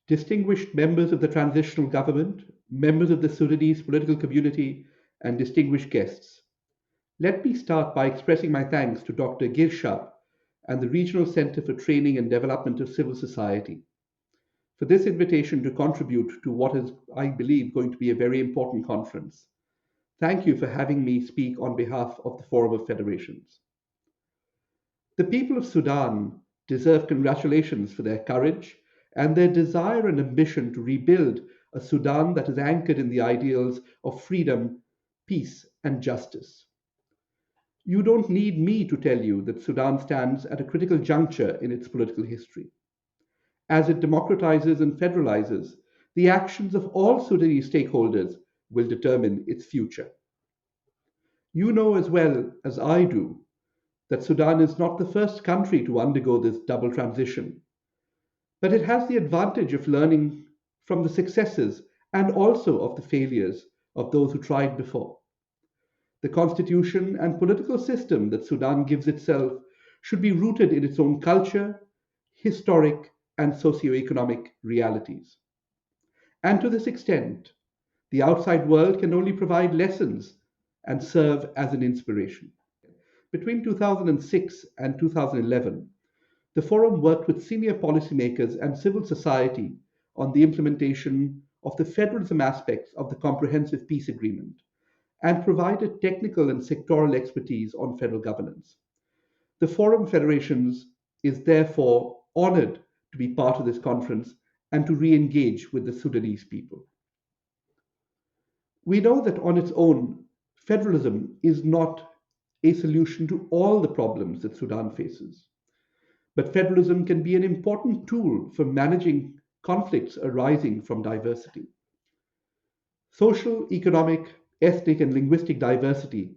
distinguished members of the transitional government, members of the Sudanese political community, and distinguished guests. Let me start by expressing my thanks to Dr. Girshab and the Regional Center for Training and Development of Civil Society for this invitation to contribute to what is, I believe, going to be a very important conference. Thank you for having me speak on behalf of the Forum of Federations. The people of Sudan deserve congratulations for their courage and their desire and ambition to rebuild a Sudan that is anchored in the ideals of freedom, peace, and justice. You don't need me to tell you that Sudan stands at a critical juncture in its political history. As it democratizes and federalizes, the actions of all Sudanese stakeholders will determine its future. You know as well as I do that Sudan is not the first country to undergo this double transition, but it has the advantage of learning from the successes and also of the failures of those who tried before. The constitution and political system that Sudan gives itself should be rooted in its own culture, historic, and socio-economic realities. And to this extent, the outside world can only provide lessons and serve as an inspiration. Between 2006 and 2011, the Forum worked with senior policymakers and civil society on the implementation of the federalism aspects of the Comprehensive Peace Agreement and provided technical and sectoral expertise on federal governance. The Forum Federations is therefore honored to be part of this conference and to re-engage with the Sudanese people. We know that on its own, federalism is not a solution to all the problems that Sudan faces. But federalism can be an important tool for managing conflicts arising from diversity. Social, economic, ethnic, and linguistic diversity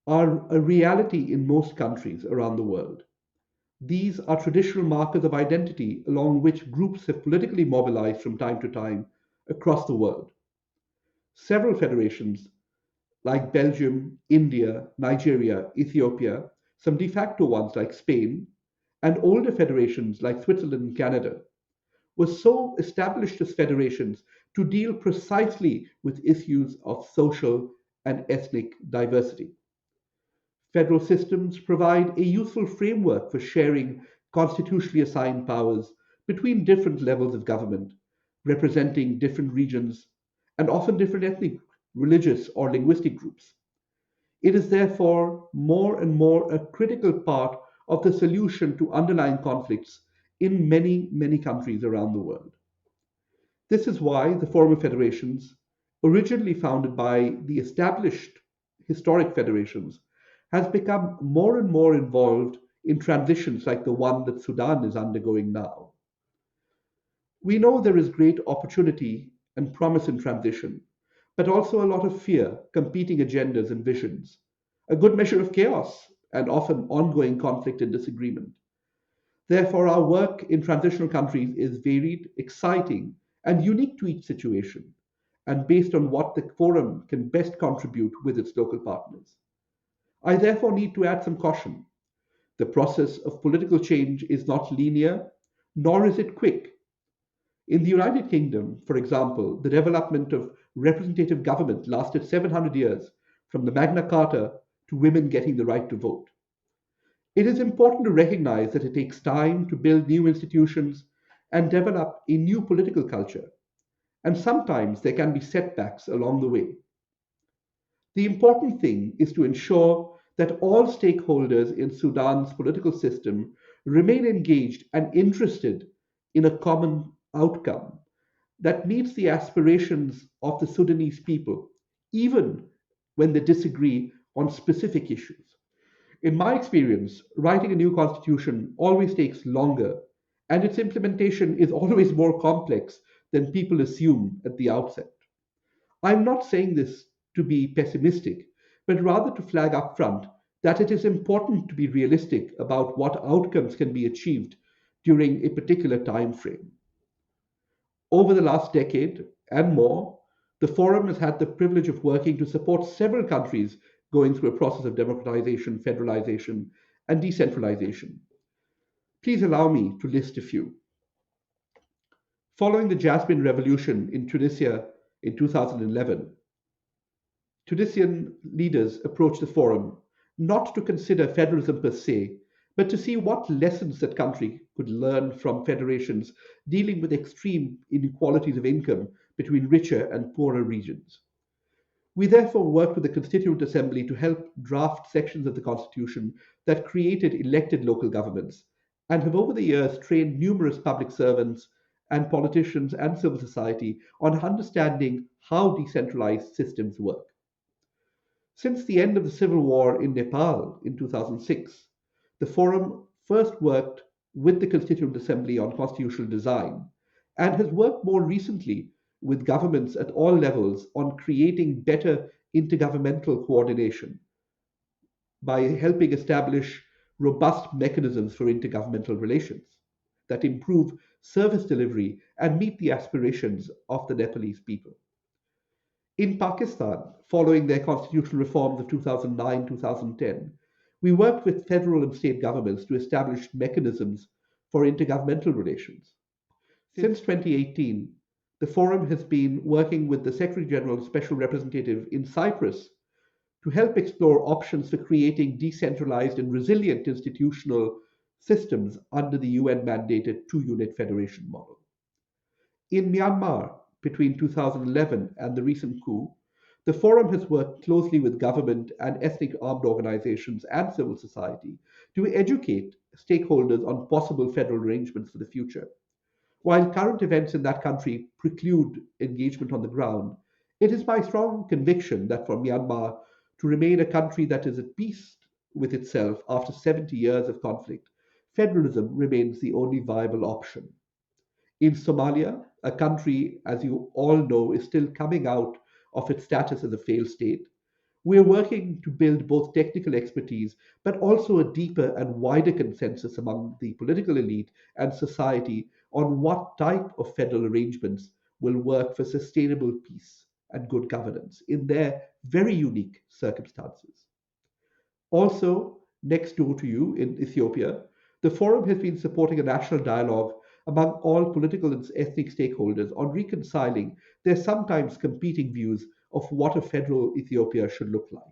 are a reality in most countries around the world. These are traditional markers of identity along which groups have politically mobilized from time to time across the world. Several federations, like Belgium, India, Nigeria, Ethiopia, some de facto ones like Spain, and older federations like Switzerland and Canada, were so established as federations to deal precisely with issues of social and ethnic diversity. Federal systems provide a useful framework for sharing constitutionally assigned powers between different levels of government, representing different regions and often different ethnic, religious, or linguistic groups. It is therefore more and more a critical part of the solution to underlying conflicts in many, many countries around the world. This is why the Forum of Federations, originally founded by the established historic federations, has become more and more involved in transitions like the one that Sudan is undergoing now. We know there is great opportunity and promise in transition, but also a lot of fear, competing agendas and visions, a good measure of chaos, and often ongoing conflict and disagreement. Therefore, our work in transitional countries is varied, exciting, and unique to each situation, and based on what the Forum can best contribute with its local partners. I therefore need to add some caution. The process of political change is not linear, nor is it quick. In the United Kingdom, for example, the development of representative government lasted 700 years, from the Magna Carta to women getting the right to vote. It is important to recognize that it takes time to build new institutions and develop a new political culture, and sometimes there can be setbacks along the way. The important thing is to ensure that all stakeholders in Sudan's political system remain engaged and interested in a common outcome that meets the aspirations of the Sudanese people, even when they disagree on specific issues. In my experience, writing a new constitution always takes longer, and its implementation is always more complex than people assume at the outset. I'm not saying this to be pessimistic, but rather to flag up front that it is important to be realistic about what outcomes can be achieved during a particular time frame. Over the last decade and more, the Forum has had the privilege of working to support several countries going through a process of democratization, federalization, and decentralization. Please allow me to list a few. Following the Jasmine Revolution in Tunisia in 2011, Tunisian leaders approached the forum not to consider federalism per se, but to see what lessons that country could learn from federations dealing with extreme inequalities of income between richer and poorer regions. We therefore worked with the Constituent Assembly to help draft sections of the Constitution that created elected local governments, and have over the years trained numerous public servants and politicians and civil society on understanding how decentralized systems work. Since the end of the civil war in Nepal in 2006, the Forum first worked with the Constituent Assembly on constitutional design and has worked more recently with governments at all levels on creating better intergovernmental coordination by helping establish robust mechanisms for intergovernmental relations that improve service delivery and meet the aspirations of the Nepalese people. In Pakistan, following their constitutional reforms of 2009-2010, we worked with federal and state governments to establish mechanisms for intergovernmental relations. Since 2018, the Forum has been working with the Secretary General's Special Representative in Cyprus to help explore options for creating decentralized and resilient institutional systems under the UN mandated two unit federation model. In Myanmar, between 2011 and the recent coup, the Forum has worked closely with government and ethnic armed organizations and civil society to educate stakeholders on possible federal arrangements for the future. While current events in that country preclude engagement on the ground, it is my strong conviction that for Myanmar to remain a country that is at peace with itself after 70 years of conflict, federalism remains the only viable option. In Somalia, a country, as you all know, is still coming out of its status as a failed state, we are working to build both technical expertise but also a deeper and wider consensus among the political elite and society on what type of federal arrangements will work for sustainable peace and good governance in their very unique circumstances. Also, next door to you in Ethiopia, the Forum has been supporting a national dialogue among all political and ethnic stakeholders on reconciling their sometimes competing views of what a federal Ethiopia should look like.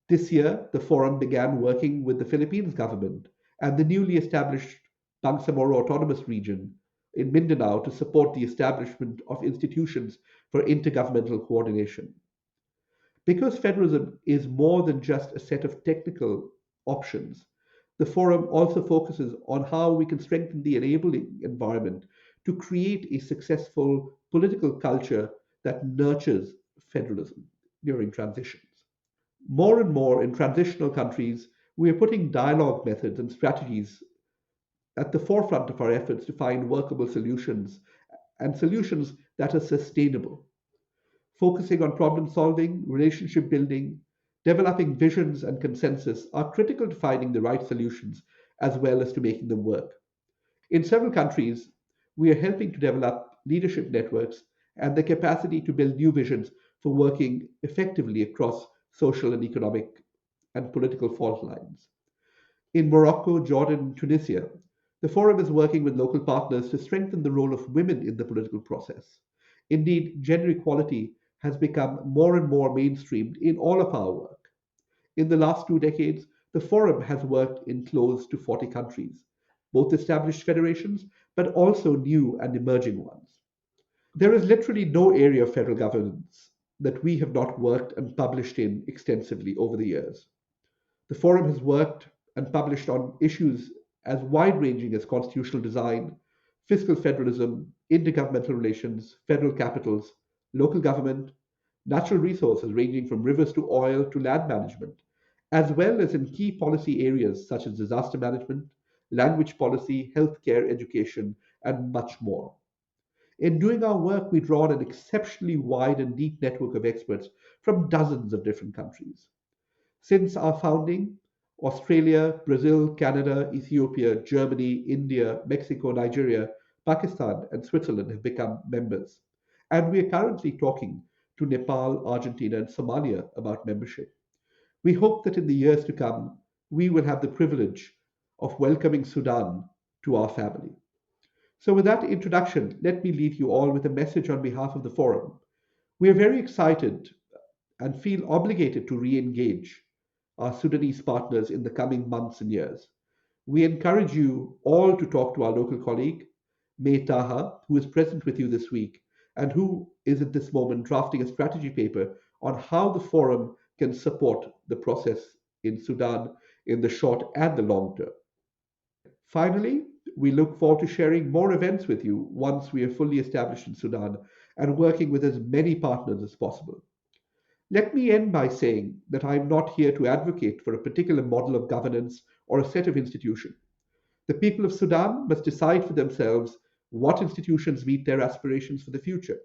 This year, the Forum began working with the Philippines government and the newly established Bangsamoro Autonomous Region in Mindanao to support the establishment of institutions for intergovernmental coordination. Because federalism is more than just a set of technical options, the Forum also focuses on how we can strengthen the enabling environment to create a successful political culture that nurtures federalism during transitions. More and more in transitional countries, we are putting dialogue methods and strategies at the forefront of our efforts to find workable solutions and solutions that are sustainable. Focusing on problem solving, relationship building, developing visions and consensus are critical to finding the right solutions as well as to making them work. In several countries, we are helping to develop leadership networks and the capacity to build new visions for working effectively across social and economic and political fault lines. In Morocco, Jordan, and Tunisia, the Forum is working with local partners to strengthen the role of women in the political process. Indeed, gender equality has become more and more mainstreamed in all of our work. In the last 2 decades, the Forum has worked in close to 40 countries, both established federations but also new and emerging ones. There is literally no area of federal governance that we have not worked and published in extensively over the years. The Forum has worked and published on issues as wide ranging as constitutional design, fiscal federalism, intergovernmental relations, federal capitals, local government, natural resources ranging from rivers to oil to land management, as well as in key policy areas such as disaster management, language policy, healthcare, education, and much more. In doing our work, we draw on an exceptionally wide and deep network of experts from dozens of different countries. Since our founding, Australia, Brazil, Canada, Ethiopia, Germany, India, Mexico, Nigeria, Pakistan, and Switzerland have become members. And we are currently talking to Nepal, Argentina, and Somalia about membership. We hope that in the years to come, we will have the privilege of welcoming Sudan to our family. So, with that introduction, let me leave you all with a message on behalf of the forum. We are very excited and feel obligated to re engage our Sudanese partners in the coming months and years. We encourage you all to talk to our local colleague, May Taha, who is present with you this week and who is at this moment drafting a strategy paper on how the forum can support the process in Sudan in the short and the long term. Finally, we look forward to sharing more events with you once we are fully established in Sudan and working with as many partners as possible. Let me end by saying that I am not here to advocate for a particular model of governance or a set of institutions. The people of Sudan must decide for themselves what institutions meet their aspirations for the future.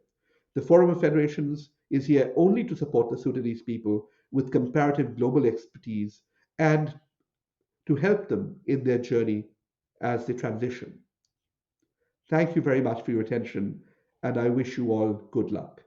The Forum of Federations is here only to support the Sudanese people with comparative global expertise and to help them in their journey as they transition. Thank you very much for your attention, and I wish you all good luck.